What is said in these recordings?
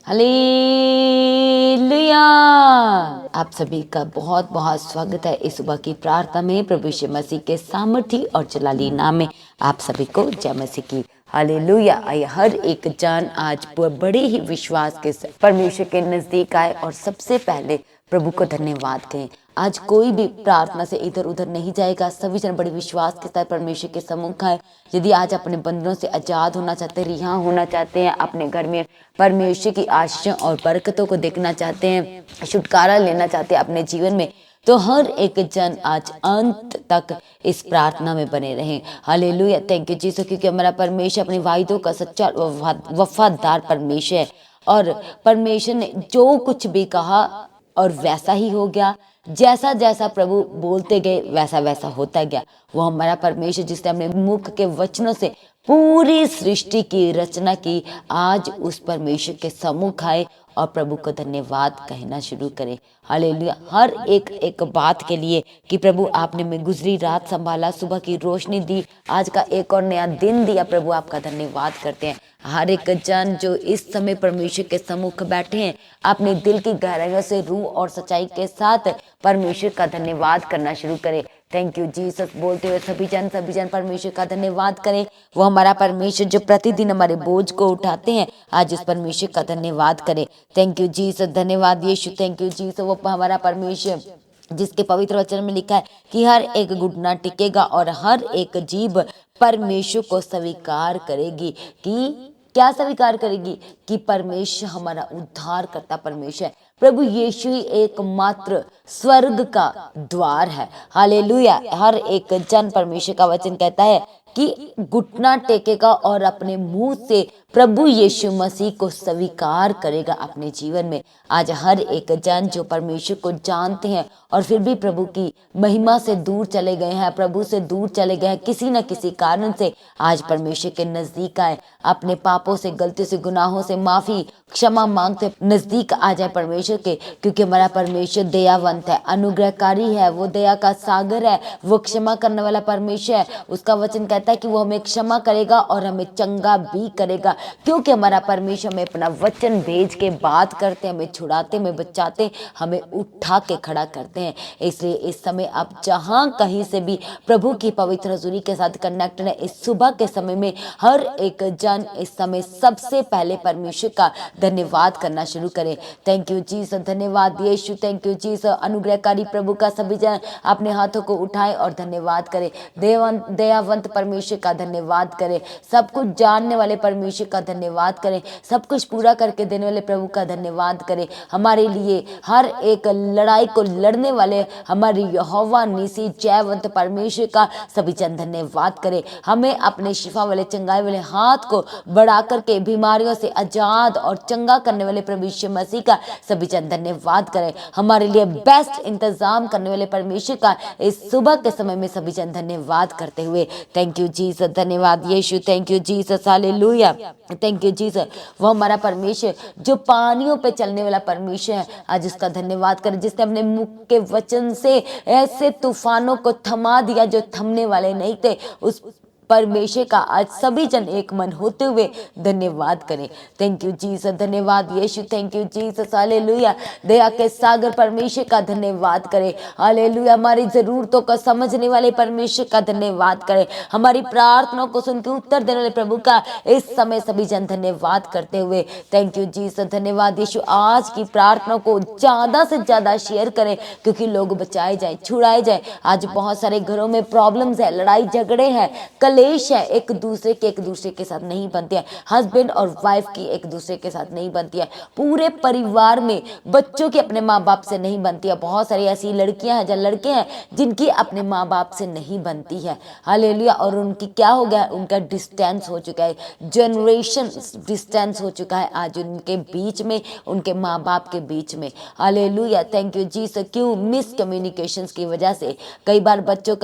Hallelujah. आप सभी का बहुत बहुत स्वागत है इस सुबह की प्रार्थना में। प्रभु यीशु मसीह के सामर्थी और जलाली नाम में आप सभी को जय मसीह की। हालेलुया। आइए हर एक जान आज बड़े ही विश्वास के साथ परमेश्वर के नजदीक आए और सबसे पहले प्रभु को धन्यवाद कहें। आज कोई भी प्रार्थना से इधर उधर नहीं जाएगा। सभी जन बड़े विश्वास के साथ परमेश्वर के सम्मुख आए। यदि आज अपने बंधनों से आजाद होना चाहते हैं, रिहा होना चाहते हैं, अपने घर में परमेश्वर की आशीषों और बरकतों को देखना चाहते हैं, छुटकारा लेना चाहते हैं अपने जीवन में, तो हर एक जन आज अंत तक इस प्रार्थना में बने रहें। हालेलुया। थैंक यू जीसस, क्योंकि हमारा परमेश्वर अपने वायदों का सच्चा वफादार परमेश्वर है। और परमेश्वर ने जो कुछ भी कहा और वैसा ही हो गया। जैसा जैसा प्रभु बोलते गए वैसा वैसा होता गया। वो हमारा परमेश्वर जिसने अपने मुख के वचनों से पूरी सृष्टि की रचना की, आज उस परमेश्वर के सम्मुख आए और प्रभु को धन्यवाद कहना शुरू करें। हालेलुया। हर एक एक बात के लिए कि प्रभु आपने मैं गुजरी रात संभाला, सुबह की रोशनी दी, आज का एक और नया दिन दिया। प्रभु आपका धन्यवाद करते हैं। हर एक जन जो इस समय परमेश्वर के सम्मुख बैठे हैं, अपने दिल की गहराइयों से रूह और सच्चाई के साथ परमेश्वर का धन्यवाद करना शुरू करें। थैंक यू जीसस बोलते हुए सभी जन परमेश्वर का धन्यवाद करें। वो हमारा परमेश्वर जो प्रतिदिन हमारे बोझ को उठाते हैं, आज उस परमेश्वर का धन्यवाद करें। थैंक यू जीसस, धन्यवाद यीशु। थैंक यू जीसस, वो हमारा परमेश्वर जिसके पवित्र वचन में लिखा है कि हर एक घुटना टिकेगा और हर एक जीभ परमेश्वर को स्वीकार करेगी। कि क्या स्वीकार करेगी? कि परमेश्वर हमारा उद्धार करता परमेश्वर है। प्रभु यीशु ही एकमात्र स्वर्ग का द्वार है। हालेलुया। हर एक जन परमेश्वर का वचन कहता है कि घुटना टेकेगा और अपने मुंह से प्रभु यीशु मसीह को स्वीकार करेगा अपने जीवन में। आज हर एक जन जो परमेश्वर को जानते हैं और फिर भी प्रभु की महिमा से दूर चले गए हैं, प्रभु से दूर चले गए हैं किसी न किसी कारण से, आज परमेश्वर के नजदीक आए। अपने पापों से, गलतियों से, गुनाहों से माफी क्षमा मांगते नजदीक आ जाए परमेश्वर के, क्योंकि हमारा परमेश्वर दयावंत है, अनुग्रहकारी है, वो दया का सागर है, वो क्षमा करने वाला परमेश्वर है। उसका वचन कहता है कि वो हमें क्षमा करेगा और हमें चंगा भी करेगा, क्योंकि हमारा परमेश्वर हमें अपना वचन भेज के बात करते, हमें छुड़ाते, हमें बचाते, हमें उठा के खड़ा करते हैं। इसलिए इस समय आप जहां कहीं से भी प्रभु की पवित्र हजूरी के साथ कनेक्टेड है, इस सुबह के समय में हर एक जन इस समय सबसे पहले परमेश्वर का धन्यवाद करना शुरू करें। थैंक यू जीसस, धन्यवाद यीशु। Thank you Jesus. अनुग्रहकारी प्रभु का सभी जन अपने हाथों को उठाएं और धन्यवाद करें। दयावंत परमेश्वर का धन्यवाद करें। सब कुछ जानने वाले परमेश्वर का धन्यवाद करें। सब कुछ पूरा करके देने वाले प्रभु का धन्यवाद करें। हमारे लिए हर एक लड़ाई को लड़ने वाले हमारे यहोवा नीसी जयवंत परमेश्वर का सभी जन धन्यवाद करें। हमें अपने शिफा वाले, चंगाई वाले हाथ को बढ़ा करके बीमारियों से आजाद और चंगा करने वाले प्रभु यीशु मसीह का सभी जन धन्यवाद करें। हमारे लिए बेस्ट इंतजाम करने वाले परमेश्वर का इस सुबह के समय में सभी जन धन्यवाद करते हुए थैंक यू जीसस, धन्यवाद यीशु। Thank you Jesus, hallelujah. Thank you Jesus. वो हमारा परमेश्वर जो पानियों पे चलने वाला परमेश्वर है, आज उसका धन्यवाद करें, जिसने अपने मुख के वचन से ऐसे तूफानों को थमा दिया जो थमने वाले नहीं थे। उस परमेश्वर का आज सभी जन एक मन होते हुए धन्यवाद करें। थैंक यू जीसस, धन्यवाद यीशु। Thank you Jesus, hallelujah. दया के सागर परमेश्वर का धन्यवाद करें। हालेलुया। हमारी जरूरतों को समझने वाले परमेश्वर का धन्यवाद करें। हमारी प्रार्थनाओं को सुन के उत्तर देने वाले प्रभु का इस समय सभी जन धन्यवाद करते हुए थैंक यू जीसस, धन्यवाद यीशु। आज की प्रार्थना को ज्यादा से ज्यादा शेयर करें, क्योंकि लोग बचाए जाए, छुड़ाए जाए। आज बहुत सारे घरों में प्रॉब्लम्स है, लड़ाई झगड़े हैं, कलेश है, एक दूसरे के साथ नहीं बनती है। हस्बैंड और वाइफ की एक दूसरे के साथ नहीं बनती है। पूरे परिवार में बच्चों की अपने माँ बाप से नहीं बनती है। बहुत सारी ऐसी लड़कियां हैं या लड़के हैं जिनकी अपने माँ बाप से नहीं बनती है। हालेलुया। और उनकी क्या हो गया, उनका डिस्टेंस हो चुका है, जनरेशन डिस्टेंस हो चुका है आज उनके बीच में, उनके माँ बाप के बीच में। हालेलुया। Thank you Jesus. क्यों? मिसकम्युनिकेशंस की वजह से कई बार बच्चों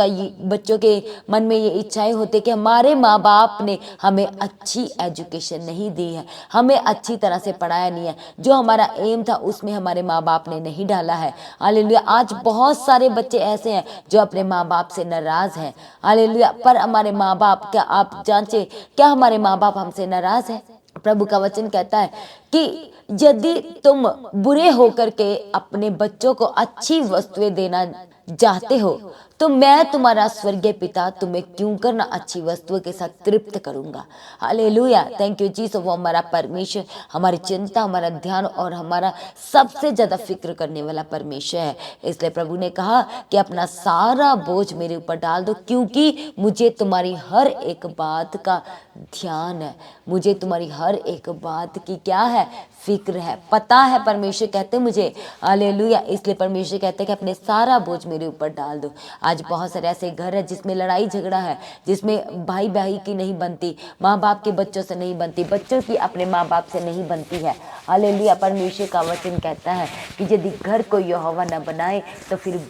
के मन में ये इच्छाएं होती कि हमारे माँ बाप ने हमें अच्छी एजुकेशन नहीं दी है, हमें अच्छी तरह से पढ़ाया नहीं है, जो हमारा एम था उसमें हमारे माँ बाप ने नहीं डाला है। हालेलुया। आज बहुत सारे बच्चे ऐसे हैं जो अपने माँ बाप से नाराज हैं। हालेलुया। पर हमारे माँ बाप, क्या आप जांचे, क्या हमारे माँ बाप हमसे नाराज है? प्रभु का वचन कहता है कि यदि तुम बुरे होकर के अपने बच्चों को अच्छी वस्तुएं देना चाहते हो तो मैं तुम्हारा स्वर्गीय पिता तुम्हें क्यों करना अच्छी वस्तुओं के साथ तृप्त करूंगा। Hallelujah, thank you Jesus. वो हमारा परमेश्वर, हमारी चिंता, हमारा ध्यान और हमारा सबसे ज्यादा फिक्र करने वाला परमेश्वर है। इसलिए प्रभु ने कहा कि अपना सारा बोझ मेरे ऊपर डाल दो, क्योंकि मुझे तुम्हारी हर एक बात का ध्यान है, मुझे तुम्हारी हर एक बात की क्या है, फिक्र है, पता है। परमेश्वर कहते मुझे, हालेलुया। इसलिए परमेश्वर कहते हैं कि अपने सारा बोझ मेरे ऊपर डाल दो। आज बहुत सारे ऐसे घर है जिसमें लड़ाई झगड़ा है, जिसमें भाई भाई की नहीं बनती, माँ बाप के बच्चों से नहीं बनती, बच्चों की अपने माँ बाप से नहीं बनती है। हालेलुया। परमेश्वर का वचन कहता है कि यदि घर को यहोवा न बनाए तो फिर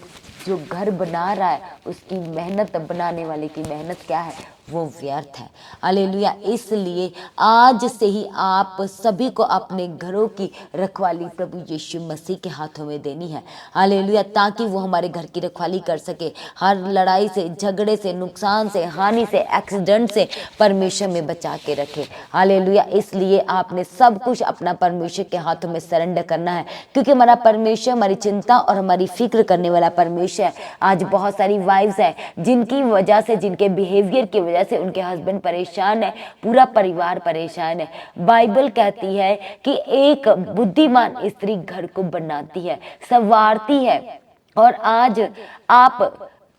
जो घर बना रहा है उसकी मेहनत, बनाने वाले की मेहनत क्या है, वो व्यर्थ है। हालेलुया। इसलिए आज से ही आप सभी को अपने घरों की रखवाली प्रभु यीशु मसीह के हाथों में देनी है। हालेलुया। ताकि वो हमारे घर की रखवाली कर सके, हर लड़ाई से, झगड़े से, नुकसान से, हानि से, एक्सीडेंट से परमेश्वर में बचा के रखे। हालेलुया। इसलिए आपने सब कुछ अपना परमेश्वर के हाथों में सरेंडर करना है, क्योंकि हमारा परमेश्वर हमारी चिंता और हमारी फिक्र करने वाला परमेश्वर है। आज बहुत सारी वाइफ्स है जिनकी वजह से, जिनके बिहेवियर की वजह से उनके हस्बैंड परेशान है, पूरा परिवार परेशान है। बाइबल कहती है कि एक बुद्धिमान स्त्री घर को बनाती है, संवारती है। और आज आप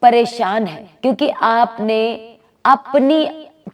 परेशान हैं क्योंकि आपने अपनी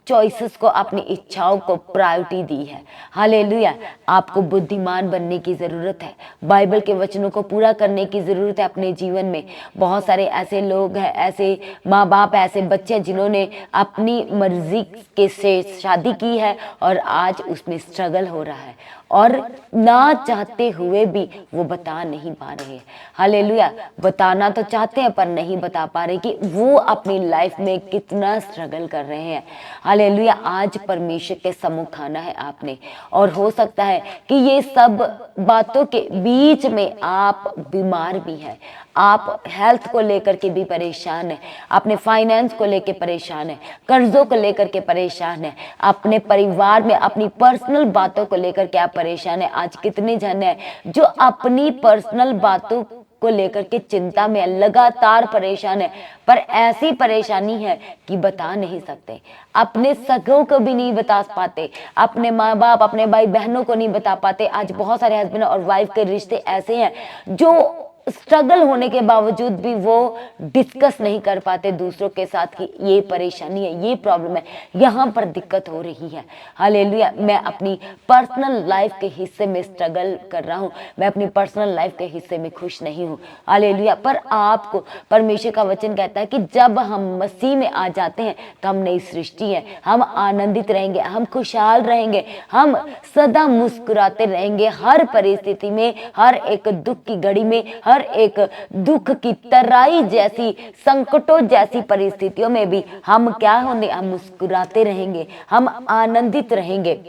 चॉइसेस को, अपनी इच्छाओं को प्रायोरिटी दी है। हालेलुया। आपको बुद्धिमान बनने की जरूरत है, बाइबल के वचनों को पूरा करने की जरूरत है अपने जीवन में। बहुत सारे ऐसे लोग हैं, ऐसे माँ बाप, ऐसे बच्चे जिन्होंने अपनी मर्जी के से शादी की है और आज उसमें स्ट्रगल हो रहा है और ना चाहते हुए भी वो बता नहीं पा रहे हैं। हालेलुया। बताना तो चाहते हैं पर नहीं बता पा रहे कि वो अपनी लाइफ में कितना स्ट्रगल कर रहे हैं। हालेलुया। आज परमेश्वर के सम्मुख आना है आपने, और हो सकता है कि ये सब बातों के बीच में आप बीमार भी हैं, आप हेल्थ को लेकर के भी परेशान है, अपने फाइनेंस को लेकर परेशान है, कर्जों को लेकर के परेशान है, अपने परिवार में अपनी पर्सनल बातों को लेकर के आप परेशान है। आज कितने जन है जो अपनी पर्सनल बातों को लेकर के चिंता में लगातार परेशान है, पर ऐसी परेशानी है कि बता नहीं सकते, अपने सगों को भी नहीं बता पाते, अपने माँ बाप, अपने भाई बहनों को नहीं बता पाते। आज बहुत सारे हस्बैंड और वाइफ के रिश्ते ऐसे हैं जो स्ट्रगल होने के बावजूद भी वो डिस्कस नहीं कर पाते दूसरों के साथ कि ये परेशानी है, ये प्रॉब्लम है, यहाँ पर दिक्कत हो रही है। हालेलुया। मैं अपनी पर्सनल लाइफ के हिस्से में स्ट्रगल कर रहा हूँ, मैं अपनी पर्सनल लाइफ के हिस्से में खुश नहीं हूँ। हालेलुया। पर आपको परमेश्वर का वचन कहता है कि जब हम मसीह में आ जाते हैं तो हम नई सृष्टि है, हम आनंदित रहेंगे, हम खुशहाल रहेंगे, हम सदा मुस्कुराते रहेंगे। हर परिस्थिति में, हर एक दुख की घड़ी में, हर एक दुख की तराई जैसी, संकटों जैसी परिस्थितियों में भी हम क्या होंगे, हम मुस्कुराते रहेंगे, हम आनंदित रहेंगे।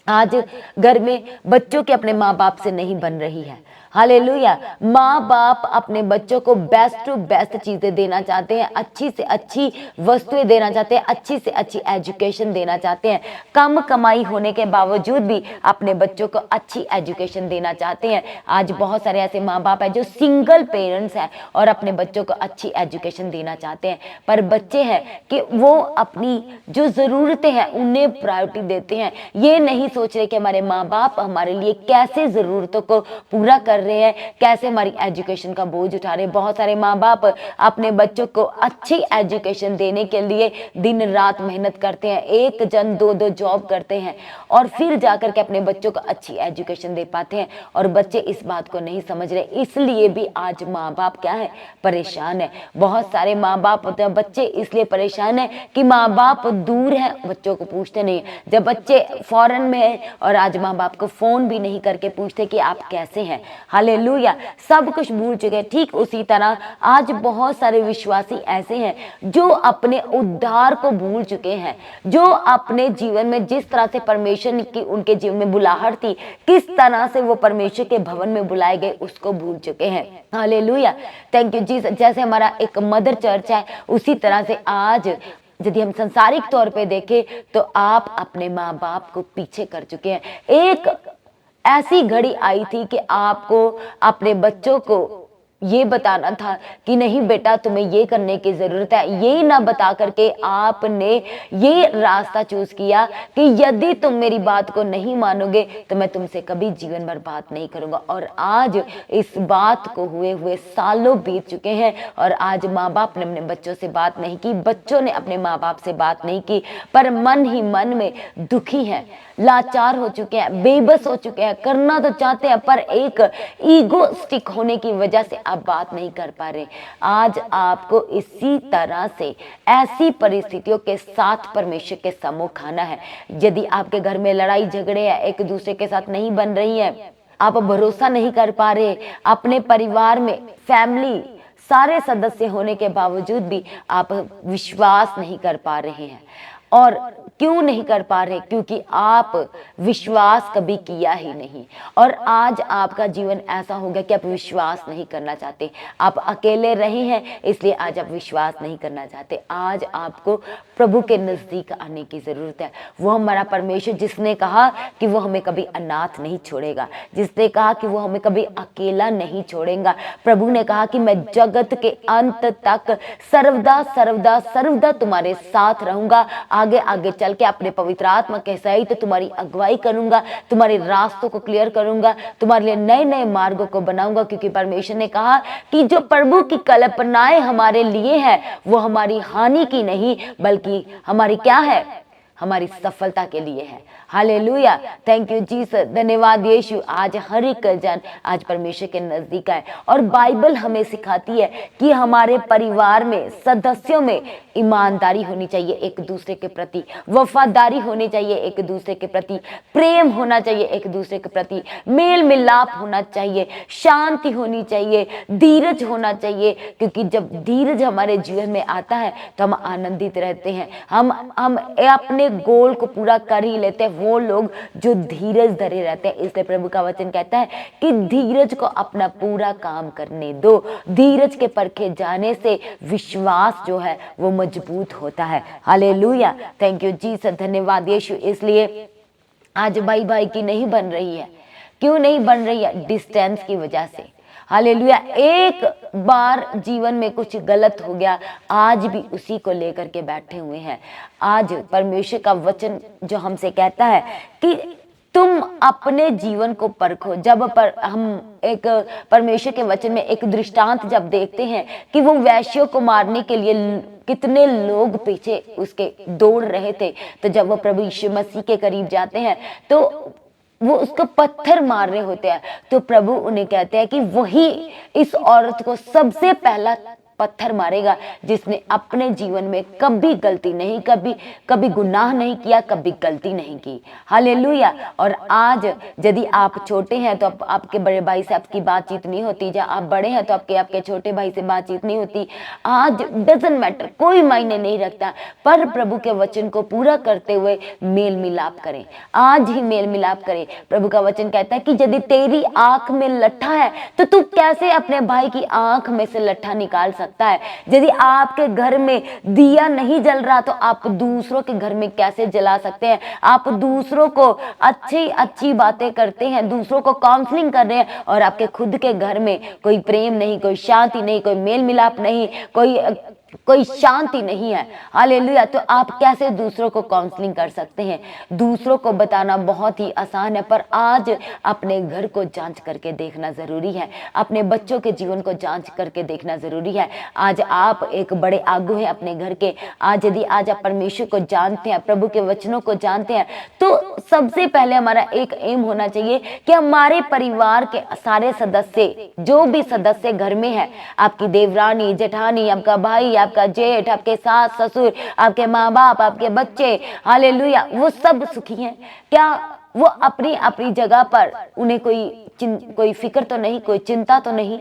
आज घर में बच्चों के अपने माँ बाप से नहीं बन रही है। हालेलुया। माँ बाप अपने बच्चों को बेस्ट टू बेस्ट चीजें देना चाहते हैं, अच्छी से अच्छी वस्तुएं देना चाहते हैं, अच्छी से अच्छी एजुकेशन देना चाहते हैं। कम कमाई होने के बावजूद भी अपने बच्चों को अच्छी एजुकेशन देना चाहते हैं। आज बहुत सारे ऐसे माँ बाप हैं जो सिंगल पेरेंट्स हैं और अपने बच्चों को अच्छी एजुकेशन देना चाहते हैं, पर बच्चे हैं कि वो अपनी जो जरूरतें हैं उन्हें प्रायोरिटी देते हैं। ये नहीं सोच रहे कि हमारे माँ बाप हमारे लिए कैसे जरूरतों को पूरा कर रहे हैं, कैसे हमारी एजुकेशन का बोझ उठा रहे हैं। बहुत सारे माँ बाप अपने बच्चों को अच्छी एजुकेशन देने के लिए दिन रात मेहनत करते हैं, एक जन दो दो जॉब करते हैं और फिर जाकर के अपने बच्चों को अच्छी एजुकेशन दे पाते हैं, और बच्चे इस बात को नहीं समझ रहे। इसलिए भी आज माँ बाप क्या है, परेशान है। बहुत सारे माँ बाप होते हैं, बच्चे इसलिए परेशान है कि माँ बाप दूर है, बच्चों को पूछते नहीं। जब बच्चे फॉरेन में है और आज माँ बाप को फोन भी नहीं करके पूछते कि आप कैसे हैं। हालेलुया। सब कुछ भूल चुके हैं। ठीक उसी तरह आज बहुत सारे विश्वासी ऐसे हैं जो अपने उद्धार को भूल चुके हैं, जो अपने जीवन में जिस तरह से परमेश्वर की उनके जीवन में बुलाहट थी, किस तरह से वो परमेश्वर के भवन में बुलाए गए, उसको भूल चुके हैं। हालेलुया। Thank you Jesus. जैसे हमारा एक मदर चर्च है, उसी तरह से आज यदि हम संसारिक तौर पे देखें तो आप अपने माँ बाप को पीछे कर चुके हैं। एक ऐसी घड़ी आई थी कि आपको अपने बच्चों को ये बताना था कि नहीं बेटा, तुम्हें ये करने की जरूरत है। ये ना बता करके आपने ये रास्ता चूज किया कि यदि तुम मेरी बात को नहीं मानोगे तो मैं तुमसे कभी जीवन भर बात नहीं करूंगा। और आज इस बात को हुए हुए सालों बीत चुके हैं और आज माँ बाप ने अपने बच्चों से बात नहीं की, बच्चों ने अपने माँ बाप से बात नहीं की, पर मन ही मन में दुखी है, लाचार हो चुके हैं, बेबस हो चुके हैं, करना तो चाहते हैं पर एक ईगोस्टिक होने की वजह से आप बात नहीं कर पा रहे। आज आपको इसी तरह से ऐसी परिस्थितियों के साथ परमेश्वर के सम्मुख आना है। यदि आपके घर में लड़ाई झगड़े हैं, एक दूसरे के साथ नहीं बन रही है, आप भरोसा नहीं कर पा रहे, अपने परिवार में फैमिली सारे सदस्य होने के बावजूद भी आप विश्वास नहीं कर पा रहे हैं। और क्यों नहीं कर पा रहे? क्योंकि आप विश्वास कभी किया ही नहीं। और आज आपका जीवन ऐसा हो गया कि आप विश्वास नहीं करना चाहते, आप अकेले रहे हैं इसलिए आज आप विश्वास नहीं करना चाहते। आज आपको प्रभु के नजदीक आने की जरूरत है। वो हमारा परमेश्वर जिसने कहा कि वो हमें कभी अनाथ नहीं छोड़ेगा, जिसने कहा कि वो हमें कभी अकेला नहीं छोड़ेगा। प्रभु ने कहा कि मैं जगत के अंत तक सर्वदा सर्वदा सर्वदा तुम्हारे साथ रहूंगा। आगे आगे चल के अपने पवित्र आत्मा के सहित तुम्हारी अगुवाई करूंगा, तुम्हारे रास्तों को क्लियर करूंगा, तुम्हारे लिए नए नए मार्गों को बनाऊंगा। क्योंकि परमेश्वर ने कहा कि जो प्रभु की कल्पनाएं हमारे लिए है वो हमारी हानि की नहीं बल्कि हमारी क्या है, हमारी सफलता के लिए है। हालेलुया, थैंक यू जीसस, धन्यवाद यीशु। आज हर एक जन आज परमेश्वर के नजदीक आए। और बाइबल हमें सिखाती है कि हमारे परिवार में सदस्यों में ईमानदारी होनी चाहिए, एक दूसरे के प्रति वफादारी होनी चाहिए, एक दूसरे के प्रति प्रेम होना चाहिए, एक दूसरे के प्रति मेल मिलाप होना चाहिए, शांति होनी चाहिए, धीरज होना चाहिए। क्योंकि जब धीरज हमारे जीवन में आता है तो हम आनंदित रहते हैं, हम अपने गोल को पूरा कर ही लेते हैं, वो लोग जो धीरज धरे रहते हैं। इसलिए प्रभु का वचन कहता है कि धीरज को अपना पूरा काम करने दो। धीरज के परखे जाने से विश्वास जो है वो मजबूत होता है। हालेलुया, थैंक यू जीसस, धन्यवाद यीशु। इसलिए आज भाई भाई की नहीं बन रही है। क्यों नहीं बन रही है? डिस्टेंस की वजह से। हालेलुया, एक बार जीवन में कुछ गलत हो गया, आज भी उसी को लेकर के बैठे हुए हैं। आज परमेश्वर का वचन जो हमसे कहता है कि तुम अपने जीवन को परखो। जब हम एक परमेश्वर के वचन में एक दृष्टांत जब देखते हैं कि वो वैश्यों को मारने के लिए कितने लोग पीछे उसके दौड़ रहे थे, तो जब वो प्रभु यीशु मसीह के करीब जाते हैं तो वो उसको पत्थर मार रहे होते हैं, तो प्रभु उन्हें कहते हैं कि वही इस औरत को सबसे पहला पत्थर मारेगा जिसने अपने जीवन में कभी गलती नहीं, कभी गुनाह नहीं किया, कभी गलती नहीं की। हालेलुया। और आज यदि आप छोटे हैं तो आपके बड़े भाई से आपकी बातचीत नहीं होती, जब आप बड़े हैं तो आपके छोटे भाई से बातचीत नहीं होती। आज डजंट मैटर, कोई मायने नहीं रखता, पर प्रभु के वचन को पूरा करते हुए मेल मिलाप करें, आज ही मेल मिलाप करें। प्रभु का वचन कहता है कि यदि तेरी आंख में लट्ठा है तो तू कैसे अपने भाई की आंख में से लट्ठा निकाल सकता है? यदि आपके घर में दिया नहीं जल रहा तो आप दूसरों के घर में कैसे जला सकते हैं? आप दूसरों को अच्छी अच्छी बातें करते हैं, दूसरों को काउंसलिंग कर रहे हैं और आपके खुद के घर में कोई प्रेम नहीं, कोई शांति नहीं, कोई मेल मिलाप नहीं, कोई शांति नहीं है। हालेलुया। तो आप कैसे दूसरों को काउंसलिंग कर सकते हैं? दूसरों को बताना बहुत ही आसान है, पर आज अपने घर को जांच करके देखना जरूरी है, अपने बच्चों के जीवन को जांच करके देखना जरूरी है। आज आप एक बड़े आगू हैं अपने घर के। आज यदि आज आप परमेश्वर को जानते हैं, प्रभु के वचनों को जानते हैं, तो सबसे पहले हमारा एक एम होना चाहिए कि हमारे परिवार के सारे सदस्य, जो भी सदस्य घर में है, आपकी देवरानी, जेठानी, आपका भाई, आपका जेठ, आपके सास ससुर, आपके माँ बाप, आपके बच्चे, हालेलुया, वो सब सुखी हैं क्या? वो अपनी अपनी जगह पर, उन्हें कोई फिक्र तो नहीं, कोई चिंता तो नहीं?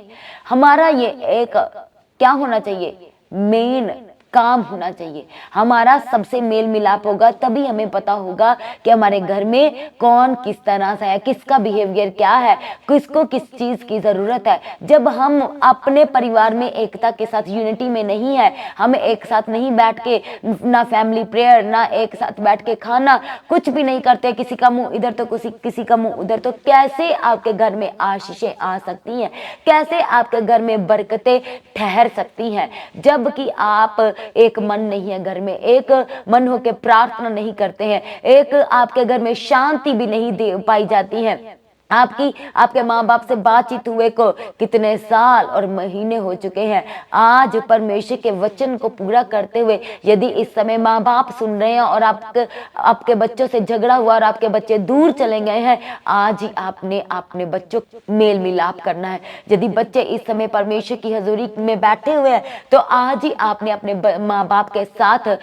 हमारा ये एक क्या होना चाहिए? मेन काम होना चाहिए, हमारा सबसे मेल मिलाप होगा, तभी हमें पता होगा कि हमारे घर में कौन किस तरह से है, किसका बिहेवियर क्या है, किसको किस चीज की जरूरत है। जब हम अपने परिवार में एकता के साथ यूनिटी में नहीं है, हम एक साथ नहीं बैठ के ना फैमिली प्रेयर, ना एक साथ बैठ के खाना, कुछ भी नहीं करते, किसी का मुंह इधर तो किसी का मुंह उधर, तो कैसे आपके घर में आशीषें आ सकती हैं, कैसे आपके घर में बरकतें ठहर सकती हैं। जबकि आप एक मन नहीं है, घर में एक मन होकर प्रार्थना नहीं करते हैं, एक आपके घर में शांति भी नहीं दे पाई जाती है। आपके माँ बाप से बातचीत हुए को कितने साल और महीने हो चुके हैं। आज परमेश्वर के वचन को पूरा करते हुए यदि इस समय माँ बाप सुन रहे हैं और आपके बच्चों से झगड़ा हुआ और आपके बच्चे दूर चले गए हैं, आज ही आपने अपने बच्चों मेल मिलाप करना है। यदि बच्चे इस समय परमेश्वर की हजूरी में बैठे हुए हैं, तो आज ही आपने अपने माँ बाप के साथ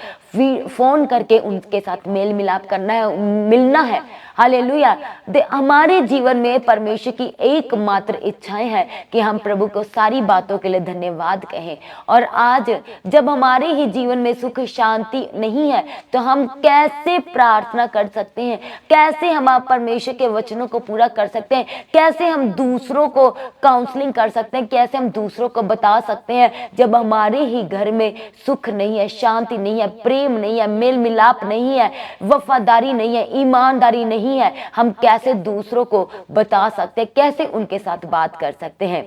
फोन करके उनके साथ मेल मिलाप करना है, मिलना है। हालेलुया। हमारे जीवन में परमेश्वर की एकमात्र इच्छाएं हैं कि हम प्रभु को सारी बातों के लिए धन्यवाद कहें। और आज जब हमारे ही जीवन में सुख शांति नहीं है, तो हम कैसे प्रार्थना कर सकते हैं, कैसे हम परमेश्वर के वचनों को पूरा कर सकते हैं, कैसे हम दूसरों को काउंसलिंग कर सकते हैं, कैसे हम दूसरों को बता सकते हैं, जब हमारे ही घर में सुख नहीं है, शांति नहीं है, प्रेम नहीं है, मेल मिलाप नहीं है, वफादारी नहीं है, ईमानदारी नहीं है, हम कैसे दूसरों को बता सकते हैं, कैसे उनके साथ बात कर सकते हैं।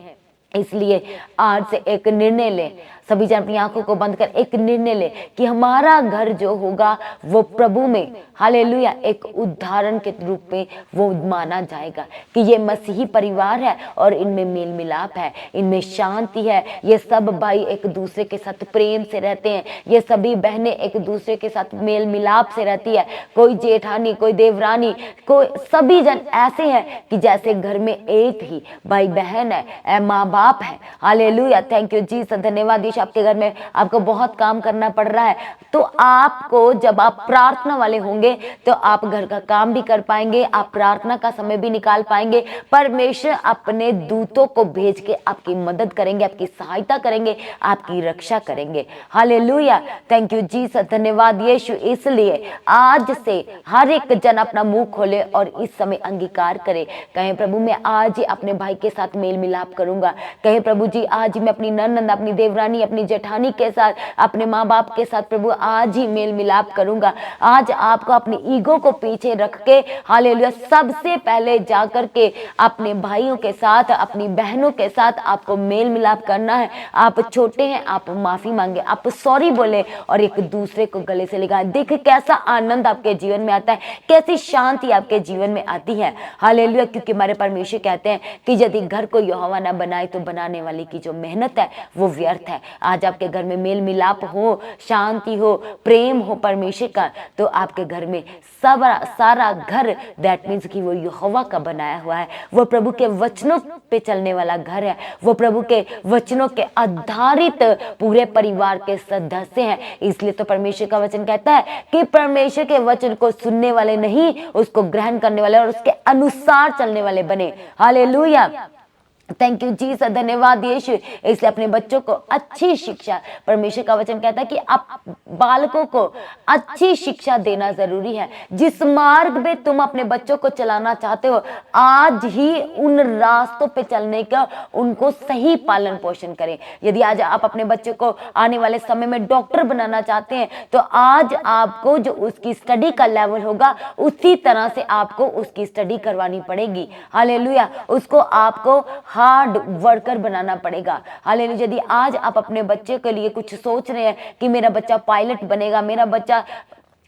इसलिए आज से एक निर्णय लें, सभी जन अपनी आंखों को बंद कर एक निर्णय ले कि हमारा घर जो होगा वो प्रभु में, हालेलुया, एक उदाहरण के रूप में वो माना जाएगा कि ये मसीही परिवार है और इनमें मेल मिलाप है, इनमें शांति है, ये सब भाई एक दूसरे के साथ प्रेम से रहते हैं, ये सभी बहनें एक दूसरे के साथ मेल मिलाप से रहती है, कोई जेठानी, कोई देवरानी, कोई सभी जन ऐसे हैं कि जैसे घर में एक ही भाई बहन है, माँ बाप है। हालेलुया, थैंक यू जीसस, धन्यवाद यीशु। आपके घर में आपको बहुत काम करना पड़ रहा है, तो आपको जब आप प्रार्थना वाले होंगे तो आप घर का काम भी कर पाएंगे, आप प्रार्थना का समय भी निकाल पाएंगे। परमेश्वर अपने दूतों को भेज के आपकी मदद करेंगे, आपकी सहायता करेंगे, आपकी रक्षा करेंगे। हालेलुया, थैंक यू जीसस, धन्यवाद यीशु। इसलिए आज से हर एक जन अपना मुंह खोले और इस समय अंगीकार करे, कहें प्रभु मैं आज ही अपने भाई के साथ मेल मिलाप करूंगा, कहें प्रभु जी आज ही मैं अपनी ननद, अपनी देवरानी, अपनी जेठानी के साथ, अपने माँ बाप के साथ प्रभु आज ही मेल मिलाप करूंगा। आज आपको अपनी ईगो को पीछे रख के, हालेलुया, सबसे पहले जाकर के अपने भाइयों के साथ, अपनी बहनों के साथ आपको मेल मिलाप करना है। आप छोटे हैं, आप माफी मांगे, आप सॉरी बोले और एक दूसरे को गले से लगाए। देख कैसा आनंद आपके जीवन में आता है, कैसी शांति आपके जीवन में आती है। हालेलुया, क्योंकि हमारे परमेश्वर कहते हैं कि यदि घर को यहोवा ना बनाए तो बनाने वाले की जो मेहनत है वो व्यर्थ है। आज आपके घर में मेल मिलाप हो, शांति हो, प्रेम हो परमेश्वर का, तो आपके घर में सारा घर, दैट मीन्स कि वो यहोवा का बनाया हुआ है, वो प्रभु के वचनों पे चलने वाला घर है, वो प्रभु के वचनों के आधारित पूरे परिवार के सदस्य हैं। इसलिए तो परमेश्वर का वचन कहता है कि परमेश्वर के वचन को सुनने वाले नहीं, उसको ग्रहण करने वाले और उसके अनुसार चलने वाले बने। हालेलुया, थैंक यू जीसस, धन्यवाद यीशु। इसलिए अपने बच्चों को अच्छी शिक्षा, परमेश्वर का वचन कहता है कि आप बालकों को अच्छी शिक्षा देना जरूरी है। जिस मार्ग में तुम अपने बच्चों को चलाना चाहते हो, आज ही उन रास्तों पे चलने का उनको सही पालन पोषण करें। यदि आज आप अपने बच्चों को आने वाले समय में डॉक्टर बनाना चाहते हैं, तो आज आपको जो उसकी स्टडी का लेवल होगा उसी तरह से आपको उसकी स्टडी करवानी पड़ेगी। हालेलुया, उसको आपको हार्ड वर्कर बनाना पड़ेगा। हालेलुया, यदि आज आप अपने बच्चे के लिए कुछ सोच रहे हैं कि मेरा बच्चा पायलट बनेगा, मेरा बच्चा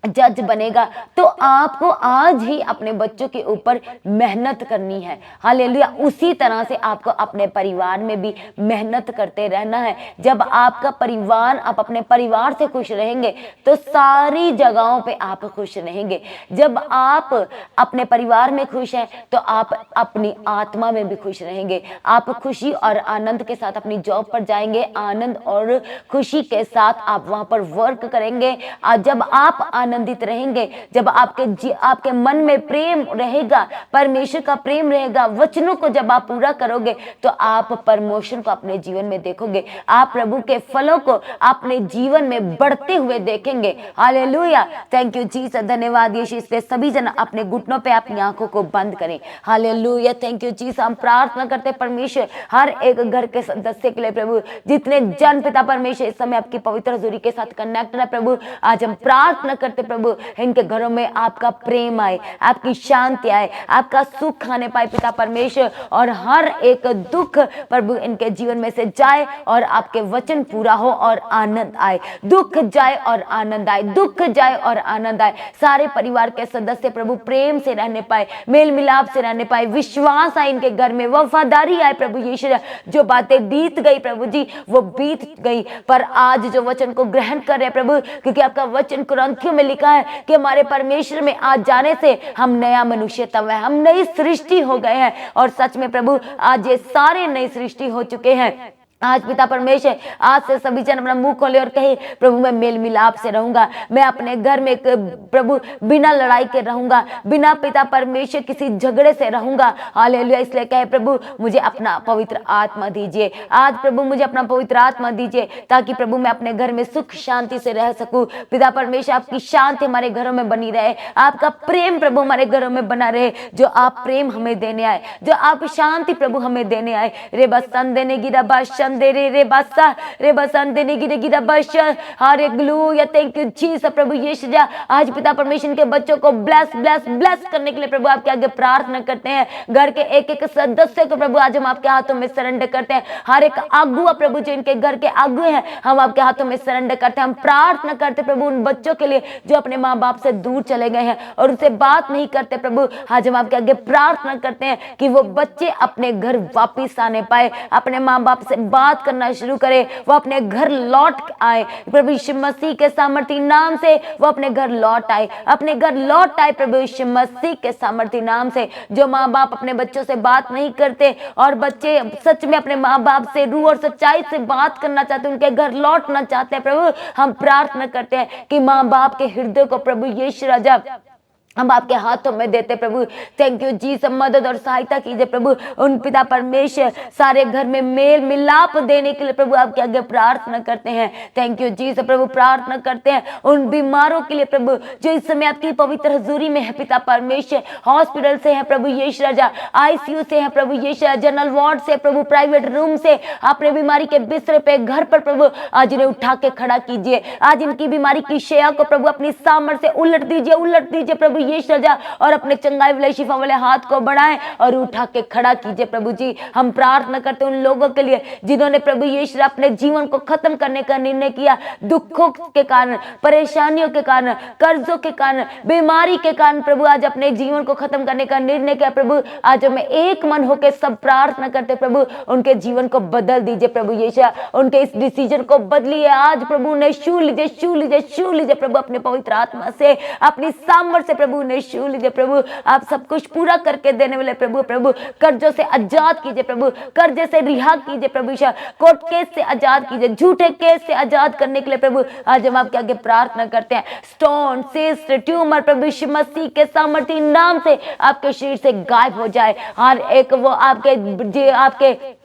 जज बनेगा, तो आपको आज ही अपने बच्चों के ऊपर मेहनत करनी है। हालेलुया, उसी तरह से आपको अपने परिवार में भी मेहनत करते रहना है। जब आपका परिवार, आप अपने परिवार से खुश रहेंगे तो सारी जगहों पे आप खुश रहेंगे। जब आप अपने परिवार में खुश हैं तो आप अपनी आत्मा में भी खुश रहेंगे। आप खुशी और आनंद के साथ अपनी जॉब पर जाएंगे, आनंद और खुशी के साथ आप वहां पर वर्क करेंगे। जब आप आनंदित रहेंगे, जब आपके मन में प्रेम रहेगा, परमेश्वर का प्रेम रहेगा, वचनों को जब आप पूरा करोगे तो आप प्रमोशन को अपने जीवन में देखोगे, आप प्रभु के फलों को अपने जीवन में बढ़ते हुए देखेंगे। हालेलुया, थैंक यू जीसस, धन्यवाद यीशु। इसलिए सभी जन अपने घुटनों पे अपनी आंखों को बंद करें। Hallelujah, thank you Jesus. हम प्रार्थना करते परमेश्वर हर एक घर के सदस्य के लिए प्रभु, जितने जन पिता परमेश्वर इस समय आपकी पवित्र हजूरी के साथ कनेक्टेड है प्रभु, आज हम प्रार्थना करते प्रभु इनके घरों में आपका प्रेम आए, आपकी शांति आए, आपका सुख आने पाए पिता परमेश्वर, और हर एक दुख प्रभु इनके जीवन में से जाए और आपके वचन पूरा हो और आनंद आए, दुख जाए और आनंद आए, दुख जाए और आनंद आए। सारे परिवार के सदस्य प्रभु प्रेम से रहने पाए, मेल मिलाप से रहने पाए, विश्वास आए इनके घर में, वफादारी आए प्रभु यीशु। जो बातें बीत गई प्रभु जी वो बीत गई, पर आज जो वचन को ग्रहण कर रहे प्रभु, क्योंकि आपका वचन कुरिन्थियों में लिखा है कि हमारे परमेश्वर में आज जाने से हम नया मनुष्यत्व है, हम नई सृष्टि हो गए हैं। और सच में प्रभु आज ये सारे नई सृष्टि हो चुके हैं। आज पिता परमेश्वर आज से सभी जन अपना मुंह खोले और कहे प्रभु मैं मेल मिलाप से रहूंगा, मैं अपने घर में प्रभु बिना लड़ाई के रहूंगा, बिना पिता परमेश्वर किसी झगड़े से रहूंगा। हालेलुया, इसलिए कहे प्रभु मुझे अपना पवित्र आत्मा दीजिए, आज प्रभु मुझे अपना पवित्र आत्मा दीजिए, ताकि प्रभु मैं अपने घर में सुख शांति से रह सकूं। पिता परमेश्वर आपकी शांति हमारे घरों में बनी रहे, आपका प्रेम प्रभु हमारे घरों में बना रहे, जो आप प्रेम हमें देने आए, जो आप शांति प्रभु हमें देने आए। रे बसन देने गिरा बादशाह दे रे बसा रे बसन देने गिरे गिरा बादशाह। हालेलुया, थैंक यू जीसस प्रभु यीशु। आज पिता परमेश्वर के बच्चों को ब्लेस ब्लेस ब्लेस करने के लिए प्रभु आपके आगे प्रार्थना करते हैं। घर के एक एक सदस्य को प्रभु आज हम आपके हाथों में सरेंडर करते हैं। हर एक अगुआ प्रभु जो इनके घर के अगुए हैं हम आपके हाथों में सरेंडर करते हैं। हम प्रार्थना करते प्रभु उन बच्चों के लिए जो अपने माँ बाप से दूर चले गए हैं और उनसे बात नहीं करते प्रभु, आज हम आपके आगे प्रार्थना करते हैं कि वो बच्चे अपने घर वापिस आने पाए, अपने माँ बाप से बात करना शुरू करे, वो अपने घर लौट आए प्रभु यीशु मसीह के सामर्थी नाम से, वो अपने घर लौट आए, अपने घर लौट आए प्रभु यीशु मसीह के सामर्थी नाम से। जो माँ बाप अपने बच्चों से बात नहीं करते और बच्चे सच में अपने माँ बाप से रूह और सच्चाई से बात करना चाहते, उनके घर लौटना चाहते हैं प्रभु, हम प्रार्थना करते हैं कि माँ बाप के हृदय को प्रभु यीशु राजा हम आपके हाथों में देते प्रभु। थैंक यू जी, सब मदद और सहायता कीजिए प्रभु उन पिता परमेश्वर, सारे घर में मेल मिलाप देने के लिए प्रभु आपके आगे प्रार्थना करते हैं। थैंक यू जी, सब प्रभु प्रार्थना करते हैं उन बीमारों के लिए प्रभु जो इस समय आपकी पवित्र हजूरी में है पिता परमेश्वर, हॉस्पिटल से है प्रभु यीशु राजा, आईसीयू से है प्रभु यीशु, जनरल वार्ड से प्रभु, प्राइवेट रूम से, अपने बीमारी के बिस्तर पे, घर पर प्रभु आज इन्हें उठा के खड़ा कीजिए। आज इनकी बीमारी की शैया को प्रभु अपनी सामर्थ्य से उलट दीजिए प्रभु यीशु राजा, और अपने चंगाई वाले शिफा वाले हाथ को बढ़ाएं और उठा के खड़ा कीजिए प्रभु जी। हम प्रार्थना करते हैं उन लोगों के लिए जिन्होंने प्रभु यीशु अपने जीवन को खत्म करने का निर्णय किया, दुखों के कारण, परेशानियों के कारण, कर्जों के कारण, बीमारी के कारण प्रभु आज अपने जीवन को खत्म करने का निर्णय किया प्रभु। आज हमें एक मन होकर सब प्रार्थना करते प्रभु उनके जीवन को बदल दीजिए प्रभु यीशु, उनके इस डिसीजन को बदलिए आज प्रभु, उन्हें छू लीजिए प्रभु अपने पवित्र आत्मा से, अपनी सामर्थ्य से प्रभु उन्हें छू लीजिए प्रभु। आप सब कुछ पूरा करके देने वाले प्रभु कर्जों से आजाद कीजिए प्रभु, कर्जे से रिहा कीजिए प्रभु, कोर्ट केस से आजाद कीजिए, झूठे केस से आजाद करने के लिए प्रभु आज हम आपके आगे प्रार्थना करते हैं। स्टोन, सिस्ट, ट्यूमर प्रभु यीशु मसीह के सामर्थी नाम से आपके शरीर से गायब हो जाए। हर एक वो आपके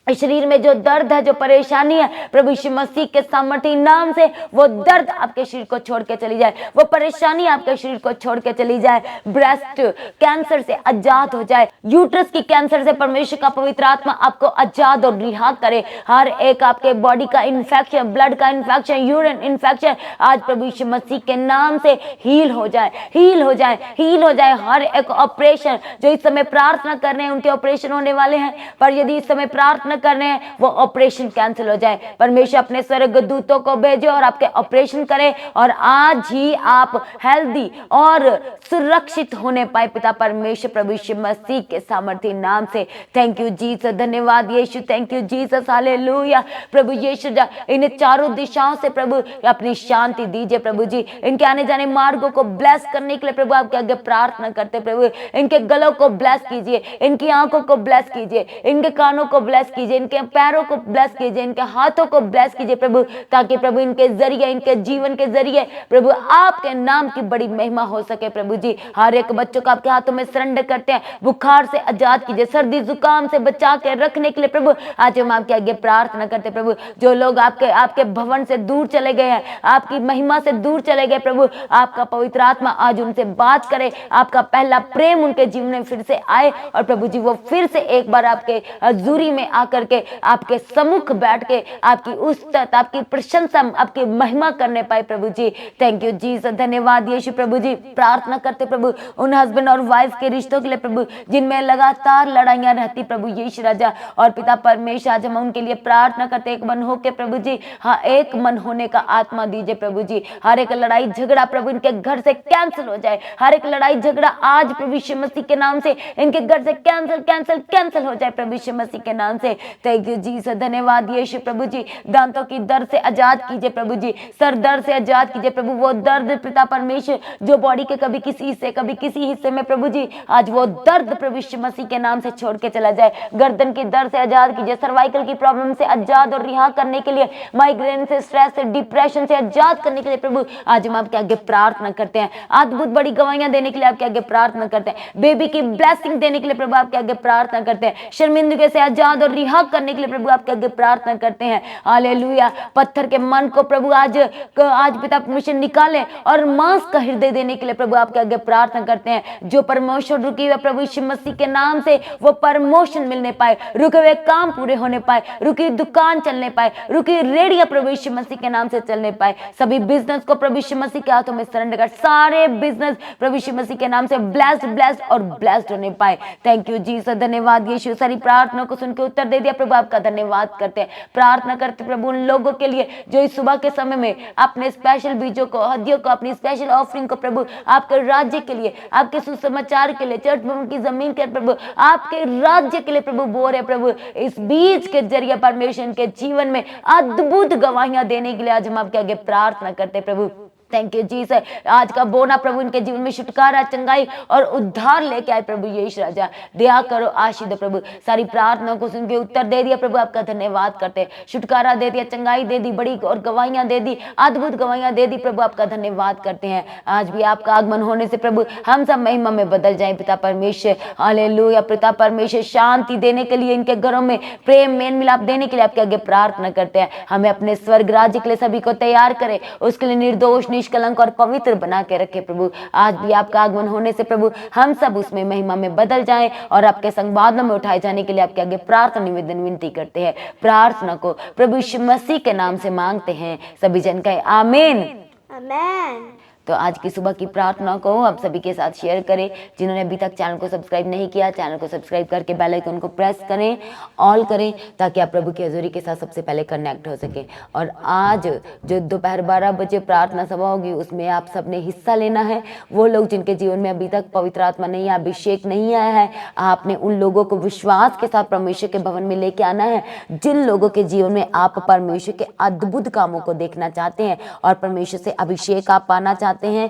शरीर में जो दर्द है, जो परेशानी है प्रभु यीशु मसीह के सामर्थी नाम से वो दर्द आपके शरीर को छोड़ के चली जाए, वो परेशानी आपके शरीर को छोड़ के चली जाए। ब्रेस्ट कैंसर से आजाद हो जाए, यूट्रस की कैंसर से परमेश्वर का पवित्र आत्मा आपको आजाद और रिहा करे। हर एक आपके बॉडी का इन्फेक्शन, ब्लड का इन्फेक्शन, यूरिन इन्फेक्शन आज प्रभु यीशु मसीह के नाम से हील हो जाए। हर एक ऑपरेशन जो इस समय प्रार्थना कर रहे हैं उनके ऑपरेशन होने वाले हैं, पर यदि इस समय प्रार्थना करने हैं वो ऑपरेशन कैंसिल हो जाए। परमेश्वर अपने स्वर्गदूतों को भेजे और आपके ऑपरेशन करे और आज ही आप हेल्दी और सुरक्षित होने पाए पिता परमेश्वर प्रभु यीशु मसीह के सामर्थी नाम से। थैंक यू जीसस, धन्यवाद यीशु, थैंक यू जीसस, हालेलुया प्रभु यीशु। इन्हें चारों दिशाओं से प्रभु अपनी शांति दीजिए प्रभु जी, इनके आने जाने मार्गों को ब्लेस करने के लिए प्रभु आपके आगे प्रार्थना करते प्रभु। इनके गलों को ब्लेस कीजिए, इनकी आंखों को ब्लेस कीजिए, इनके कानों को ब्लेस कीजिए कीजिए, इनके पैरों को ब्लेस कीजिए, इनके हाथों को ब्लेस कीजिए प्रभु, ताकि प्रभु इनके जरिए, इनके जीवन के जरिए प्रभु आपके नाम की बड़ी महिमा हो सके प्रभु जी। हर एक बच्चों को आपके हाथों में सरेंडर करते हैं, बुखार से आजाद कीजिए, सर्दी जुकाम से बचा के रखने के लिए प्रभु आज हम आपके आगे प्रार्थना करते प्रभु। जो लोग आपके भवन से दूर चले गए हैं, आपकी महिमा से दूर चले गए प्रभु, आपका पवित्र आत्मा आज उनसे बात करे, आपका पहला प्रेम उनके जीवन में फिर से आए और प्रभु जी वो फिर से एक बार आपके हजूरी में आकर के आपके सम्मुख बैठ के आपकी उस्तत, आपकी प्रशंसा, आपकी महिमा करने पाए प्रभु जी। थैंक यू जीसस, धन्यवाद यीशु प्रभु जी। प्रार्थना करते प्रभु उन हस्बैंड और वाइफ के रिश्तों के लिए प्रभु जिनमें लगातार लड़ाइयां रहती प्रभु यीशु राजा और पिता परमेश्वर, आज हम उनके लिए प्रार्थना करते एक मन होके प्रभु जी, हाँ एक मन होने का आत्मा दीजिए प्रभु जी। हर एक लड़ाई झगड़ा प्रभु इनके घर से कैंसिल हो जाए, हर एक लड़ाई झगड़ा आज प्रभु यीशु मसीह के नाम से इनके घर से कैंसिल हो जाए प्रभु यीशु मसीह के नाम से। थैंक यू जीसस, धन्यवाद यीशु प्रभु जी। दांतों की दर्द से आजाद कीजिए प्रभु जी, सर दर्द से आजाद कीजिए प्रभु, वो दर्द पिता परमेश्वर जो बॉडी के कभी किसी हिस्से कभी किसी हिस्से में प्रभु जी, आज वो दर्द प्रभु यीशु मसीह के नाम से छोड़ के चला जाए। गर्दन की दर्द से आजाद कीजिए, सर्वाइकल की प्रॉब्लम से आजाद और रिहा करने के लिए, माइग्रेन से, स्ट्रेस से, डिप्रेशन से आजाद करने के लिए प्रभु आज हम आपके आगे प्रार्थना करते हैं। अद्भुत बड़ी गवाहियां देने के लिए आपके आगे प्रार्थना करते हैं, बेबी की ब्लेसिंग देने के लिए प्रभु आपके आगे प्रार्थना करते हैं, शर्मिंदगी से आजाद और रिहा करने के लिए प्रभु आपके आगे प्रार्थना करते हैं। हालेलुया। पत्थर के मन को प्रभु आज पिता परमेश्वर निकाले और मांस का हृदय देने के लिए प्रभु आपके आगे प्रार्थना करते हैं। जो प्रमोशन रुकी हुई प्रभु यीशु मसीह के नाम से वो प्रमोशन मिलने पाए, रुके हुए काम पूरे होने पाए, रुकी दुकान चलने पाए, रुकी रेडिया प्रभु यीशु मसीह के नाम से चलने पाए। सभी बिजनेस को प्रभु यीशु मसीह के हाथों में सरेंडर कर, सारे बिजनेस प्रभु यीशु मसीह के नाम से ब्लेस्ड और ब्लेस्ड होने पाए। थैंक यू जीसस, धन्यवाद यीशु। सारी प्रार्थना को सुन के उत्तर दे दिया प्रभु, आपका धन्यवाद करते हैं। प्रार्थना करते प्रभु उन लोगों के लिए जो इस सुबह के समय में अपने स्पेशल बीजों को, हदियों को, अपनी स्पेशल ऑफरिंग को प्रभु आपके राज्य के लिए, आपके सुसमाचार के लिए, चर्च भवन की जमीन के प्रभु आपके राज्य के लिए प्रभु बो रहे प्रभु, इस बीज के जरिए परमेश्वर के जीवन में अद्भुत गवाहियां देने के लिए आज हम आपके आगे प्रार्थना करते प्रभु। Thank you Jesus. आज का बोना प्रभु इनके जीवन में छुटकारा, चंगाई और उद्धार लेके आए प्रभु यीशु राजा, दया करो, आशीष दो प्रभु। सारी प्रार्थना को सुन के उत्तर दे दिया प्रभु, आपका धन्यवाद करते। छुटकारा दे दिया, चंगाई दे दी, बड़ी और गवाहियां दे दी, अद्भुत गवाहियां दे दी प्रभु, आपका धन्यवाद करते हैं। आज भी आपका आगमन होने से प्रभु हम सब महिमा में बदल जाए पिता परमेश्वर। हालेलुया। पिता परमेश्वर शांति देने के लिए, इनके घरों में प्रेम मेल मिलाप देने के लिए आपके आगे प्रार्थना करते हैं। हमें अपने स्वर्ग राज्य के लिए सभी को तैयार करे, उसके लिए निर्दोष, निष्कलंक और पवित्र बना के रखे प्रभु। आज भी आपका आगमन होने से प्रभु हम सब उसमें महिमा में बदल जाएं और आपके संवादों में उठाए जाने के लिए आपके आगे प्रार्थना निवेदन विनती करते हैं। प्रार्थना को प्रभु यीशु मसीह के नाम से मांगते हैं, सभी जन कहे आमीन। आमेन। तो आज की सुबह की प्रार्थना को आप सभी के साथ शेयर करें। जिन्होंने अभी तक चैनल को सब्सक्राइब नहीं किया, चैनल को सब्सक्राइब करके बेल आइकन को प्रेस करें, ऑल करें, ताकि आप प्रभु की हजूरी के साथ सबसे पहले कनेक्ट हो सके। और आज जो दोपहर 12 बजे प्रार्थना सभा होगी उसमें आप सबने हिस्सा लेना है। वो लोग जिनके जीवन में अभी तक पवित्र आत्मा नहीं, अभिषेक नहीं आया है, आपने उन लोगों को विश्वास के साथ परमेश्वर के भवन में लेके आना है। जिन लोगों के जीवन में आप परमेश्वर के अद्भुत कामों को देखना चाहते हैं और परमेश्वर से अभिषेक आप पाना चाहते हैं,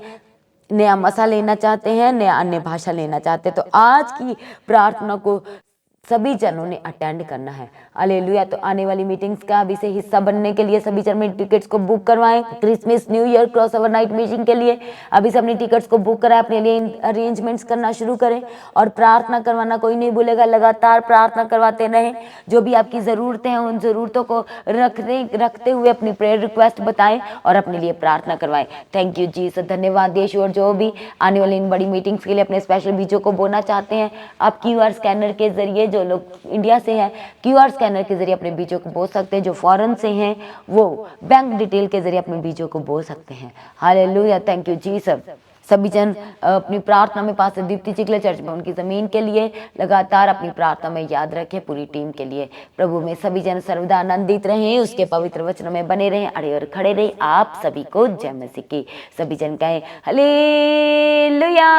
नया मसा लेना चाहते हैं, नया अन्य भाषा लेना चाहते हैं, तो आज की प्रार्थना को सभी जनों ने अटेंड करना है। हालेलुया। तो आने वाली मीटिंग्स का अभी से हिस्सा बनने के लिए सभी जन में टिकट्स को बुक करवाएं। Christmas, new year, cross over night meeting के लिए अभी से अपनी टिकट्स को बुक कराएं, अपने लिए अरेंजमेंट्स करना शुरू करें और प्रार्थना करवाना कोई नहीं भूलेगा। लगातार प्रार्थना करवाते रहें। जो भी आपकी ज़रूरतें हैं उन ज़रूरतों को रखते हुए अपनी प्रेयर रिक्वेस्ट बताएं और अपने लिए प्रार्थना करवाएं। थैंक यू जीसस, धन्यवाद यीशु। और जो भी आने वाली इन बड़ी मीटिंग्स के लिए अपने स्पेशल बीजों को बोना चाहते हैं, आप QR स्कैनर के जरिए, जो लोग इंडिया से हैं QR स्कैनर के जरिए अपने बीजों को बो सकते हैं। जो फॉरेन से हैं वो बैंक डिटेल के जरिए अपने बीजों को बो सकते हैं। हालेलुया। Thank you Jesus. सभी जन अपनी प्रार्थना में पास्टर दीप्ति चिखले चर्च में उनकी ज़मीन के लिए लगातार अपनी प्रार्थना में याद रखें, पूरी टीम के लिए। प्रभु में सभी जन सर्वदा आनंदित रहें, उसके पवित्र वचनों में बने रहें, अड़े और खड़े रहें। आप सभी को जय मसीह की। सभी जन कहें हालेलुया।